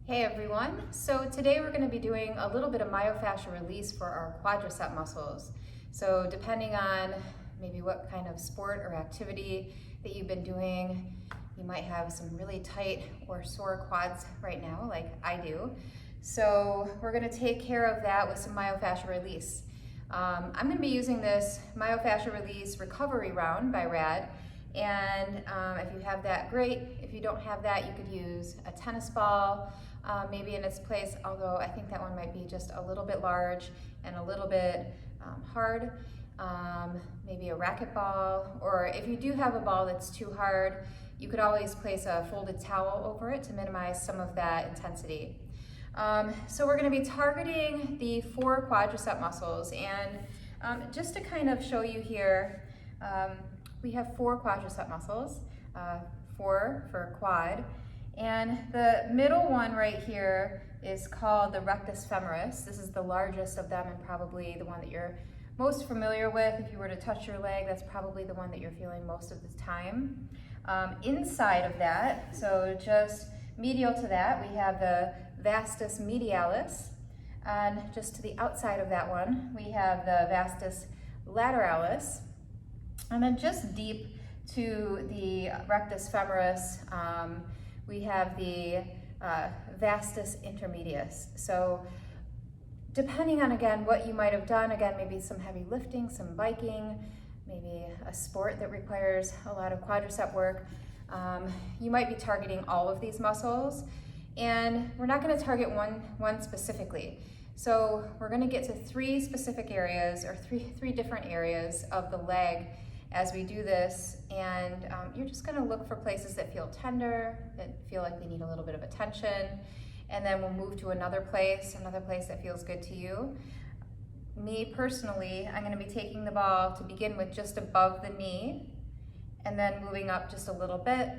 Hey everyone, so today we're going to be doing a little bit of myofascial release for our quadricep muscles. So depending on maybe what kind of sport or activity that you've been doing, you might have some really tight or sore quads right now, like I do. So we're going to take care of that with some myofascial release. I'm going to be using this myofascial release recovery round by Rehab. And if you have that, great. If you don't have that, you could use a tennis ball, maybe in its place, although I think that one might be just a little bit large and a little bit hard. Maybe a racquetball, or if you do have a ball that's too hard, you could always place a folded towel over it to minimize some of that intensity. So we're going to be targeting the 4 quadricep muscles, and just to kind of show you here, we have 4 quadricep muscles, 4 for quad, and the middle one right here is called the Rectus Femoris. This is the largest of them and probably the one that you're most familiar with. If you were to touch your leg, that's probably the one that you're feeling most of the time. Inside of that, so just medial to that, we have the Vastus Medialis, and just to the outside of that one, we have the Vastus Lateralis. And then just deep to the Rectus Femoris, we have the Vastus Intermedius. So depending on, again, what you might have done, again, maybe some heavy lifting, some biking, maybe a sport that requires a lot of quadricep work, you might be targeting all of these muscles. And we're not going to target one specifically. So we're going to get to 3 specific areas, or three different areas of the leg as we do this, and you're just going to look for places that feel tender, that feel like they need a little bit of attention, and then we'll move to another place that feels good to you. Me personally, I'm going to be taking the ball to begin with just above the knee, and then moving up just a little bit,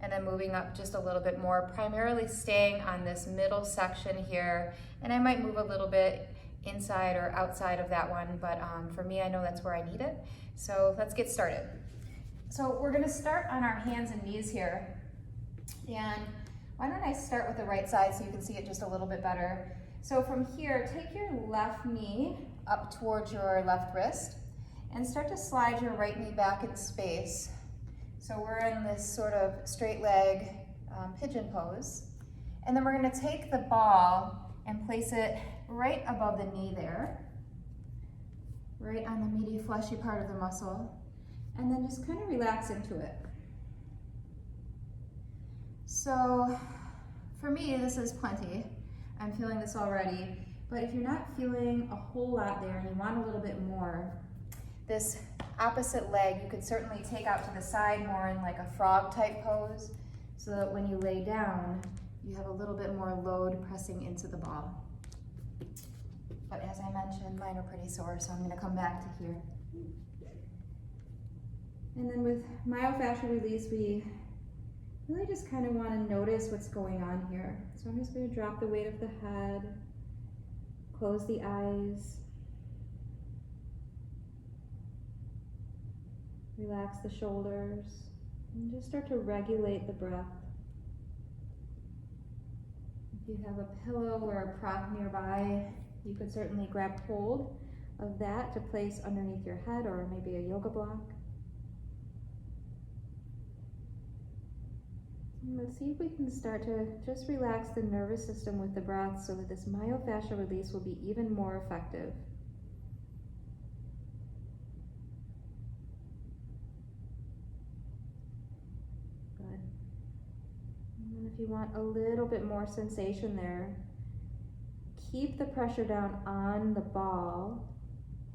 and then moving up just a little bit more, primarily staying on this middle section here, and I might move a little bit inside or outside of that one, but for me, I know that's where I need it. So let's get started. So we're gonna start on our hands and knees here. And why don't I start with the right side so you can see it just a little bit better. So from here, take your left knee up towards your left wrist and start to slide your right knee back in space. So we're in this sort of straight leg pigeon pose. And then we're gonna take the ball and place it right above the knee there, right on the meaty fleshy part of the muscle, and then just kind of relax into it. So for me, this is plenty. I'm feeling this already, but if you're not feeling a whole lot there and you want a little bit more, this opposite leg you could certainly take out to the side more in like a frog type pose, so that when you lay down, you have a little bit more load pressing into the ball. But as I mentioned, mine are pretty sore, so I'm going to come back to here. And then with myofascial release, we really just kind of want to notice what's going on here. So I'm just going to drop the weight of the head, close the eyes, relax the shoulders, and just start to regulate the breath. If you have a pillow or a prop nearby, you could certainly grab hold of that to place underneath your head, or maybe a yoga block. And let's see if we can start to just relax the nervous system with the breath so that this myofascial release will be even more effective. Good. And then if you want a little bit more sensation there, keep the pressure down on the ball,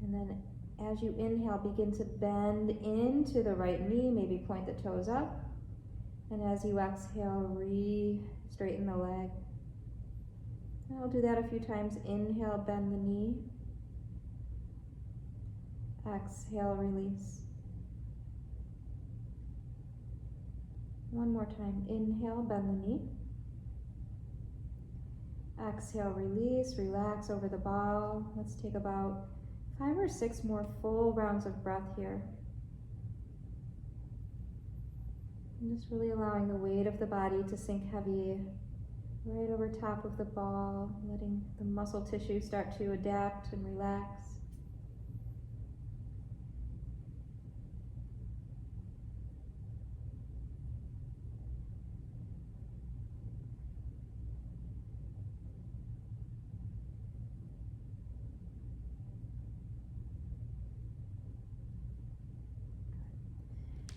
and then as you inhale, begin to bend into the right knee, maybe point the toes up, and as you exhale, re-straighten the leg. And I'll do that a few times. Inhale, bend the knee. Exhale, release. One more time. Inhale, bend the knee. Exhale, release, relax over the ball. Let's take about 5 or 6 more full rounds of breath here. And just really allowing the weight of the body to sink heavy right over top of the ball, letting the muscle tissue start to adapt and relax.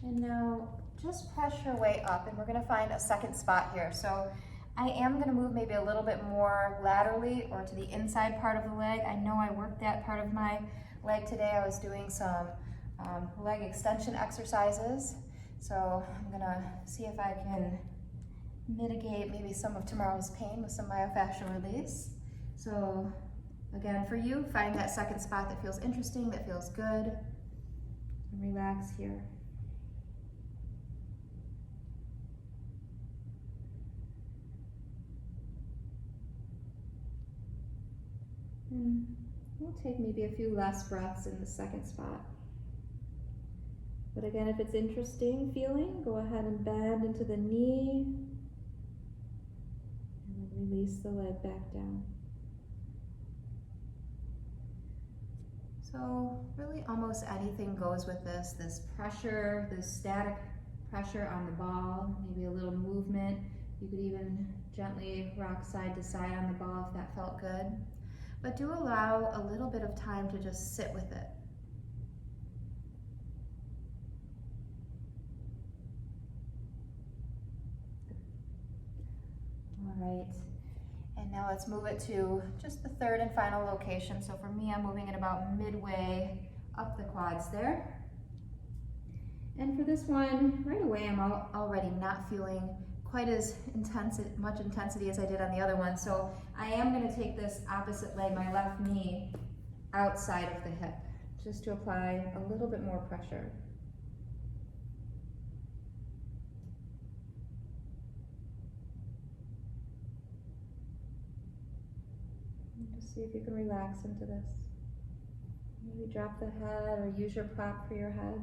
And now just press your way up, and we're going to find a second spot here. So I am going to move maybe a little bit more laterally or to the inside part of the leg. I know I worked that part of my leg today. I was doing some leg extension exercises. So I'm going to see if I can mitigate maybe some of tomorrow's pain with some myofascial release. So again, for you, find that second spot that feels interesting, that feels good, and relax here. And we'll take maybe a few last breaths in the second spot. But again, if it's interesting feeling, go ahead and bend into the knee and then release the leg back down. So really almost anything goes with this pressure, this static pressure on the ball, maybe a little movement. You could even gently rock side to side on the ball if that felt good. But do allow a little bit of time to just sit with it. All right, and now let's move it to just the third and final location. So for me, I'm moving it about midway up the quads there. And for this one, right away, I'm already not feeling quite as much intensity as I did on the other one. So I am going to take this opposite leg, my left knee, outside of the hip, just to apply a little bit more pressure. And just see if you can relax into this. Maybe drop the head or use your prop for your head.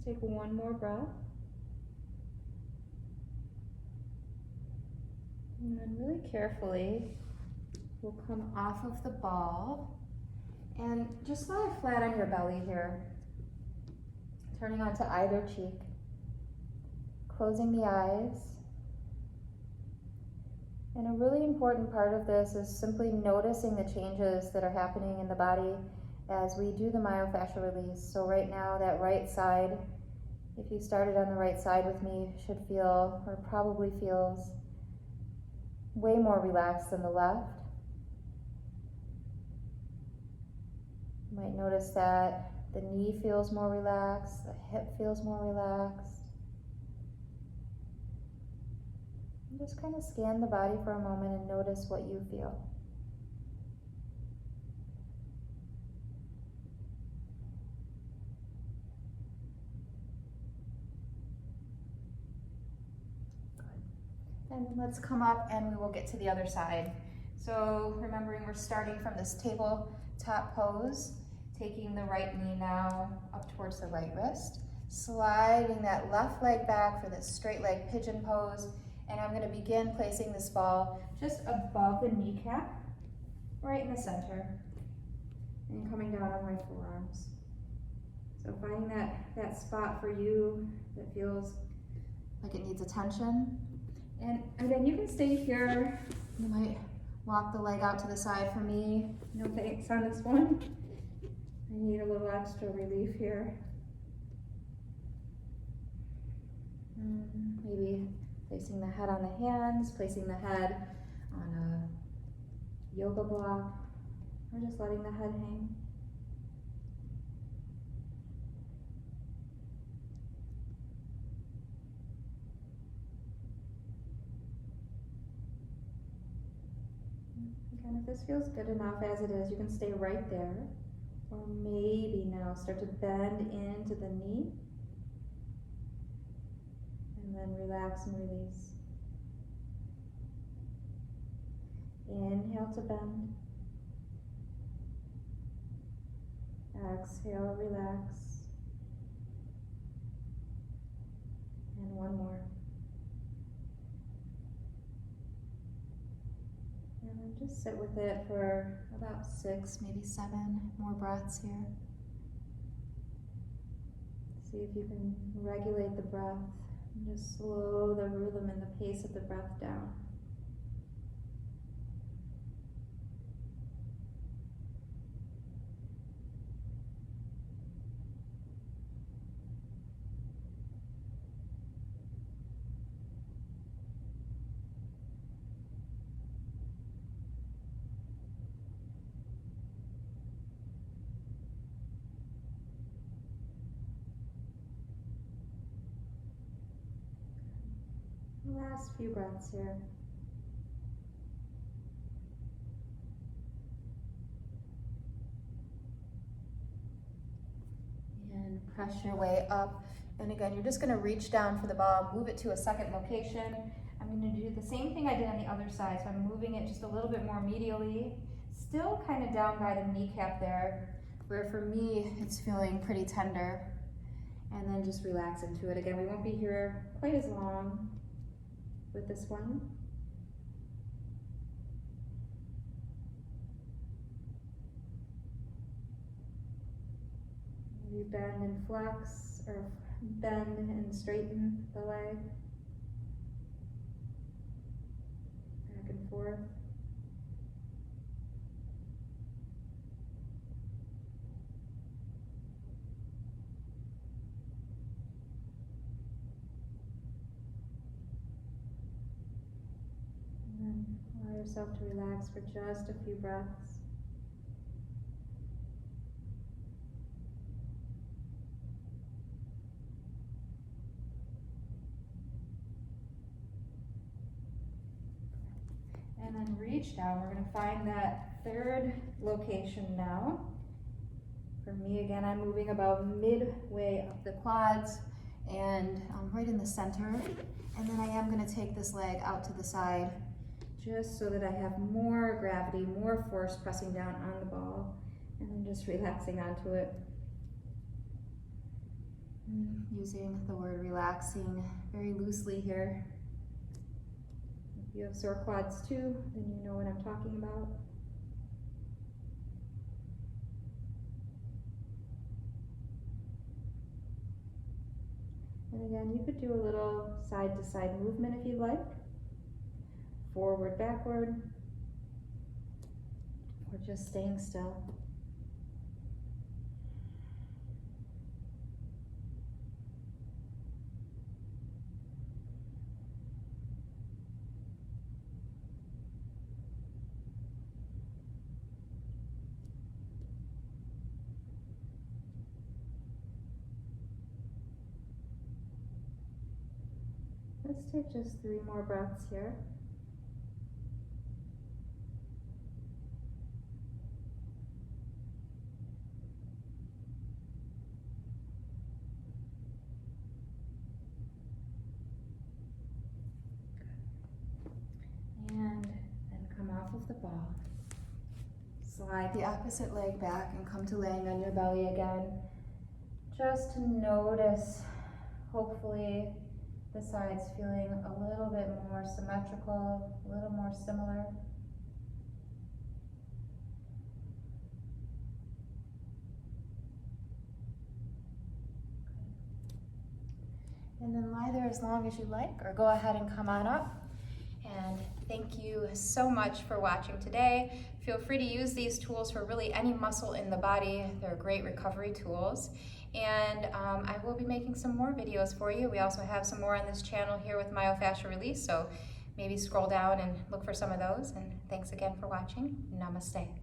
Let's take one more breath. And then really carefully, we'll come off of the ball and just lie flat on your belly here, turning onto either cheek, closing the eyes. And a really important part of this is simply noticing the changes that are happening in the body as we do the myofascial release. So right now, that right side, if you started on the right side with me, should feel, or probably feels, way more relaxed than the left. You might notice that the knee feels more relaxed, the hip feels more relaxed. And just kind of scan the body for a moment and notice what you feel. And let's come up and we will get to the other side. So remembering we're starting from this tabletop pose, taking the right knee now up towards the right wrist, sliding that left leg back for this straight leg pigeon pose. And I'm going to begin placing this ball just above the kneecap, right in the center, and coming down on my forearms. So finding that spot for you that feels like it needs attention. And again, you can stay here. You might walk the leg out to the side. For me, no thanks on this one. I need a little extra relief here. Maybe placing the head on the hands, placing the head on a yoga block, or just letting the head hang. Again, if this feels good enough as it is, you can stay right there. Or maybe now start to bend into the knee. And then relax and release. Inhale to bend. Exhale, relax. And one more. And then just sit with it for about 6, maybe 7 more breaths here. See if you can regulate the breath and just slow the rhythm and the pace of the breath down. Last few breaths here. And press your way up. And again, you're just going to reach down for the ball, move it to a second location. I'm going to do the same thing I did on the other side. So I'm moving it just a little bit more medially, still kind of down by the kneecap there, where for me, it's feeling pretty tender. And then just relax into it. Again, we won't be here quite as long with this one. Maybe bend and flex, or bend and straighten the leg. Back and forth. Allow yourself to relax for just a few breaths. And then reach down. We're going to find that third location now. For me, again, I'm moving about midway up the quads and right in the center. And then I am going to take this leg out to the side, just so that I have more gravity, more force pressing down on the ball, and then just relaxing onto it. Using the word relaxing very loosely here. If you have sore quads too, then you know what I'm talking about. And again, you could do a little side to side movement if you'd like. Forward, backward, or just staying still. Let's take just 3 more breaths here. And then come off of the ball. Slide the opposite leg back and come to laying on your belly again. Just to notice, hopefully, the sides feeling a little bit more symmetrical, a little more similar. And then lie there as long as you like, or go ahead and come on up. And thank you so much for watching today. Feel free to use these tools for really any muscle in the body. They're great recovery tools. And I will be making some more videos for you. We also have some more on this channel here with Myofascial Release, so maybe scroll down and look for some of those. And thanks again for watching. Namaste.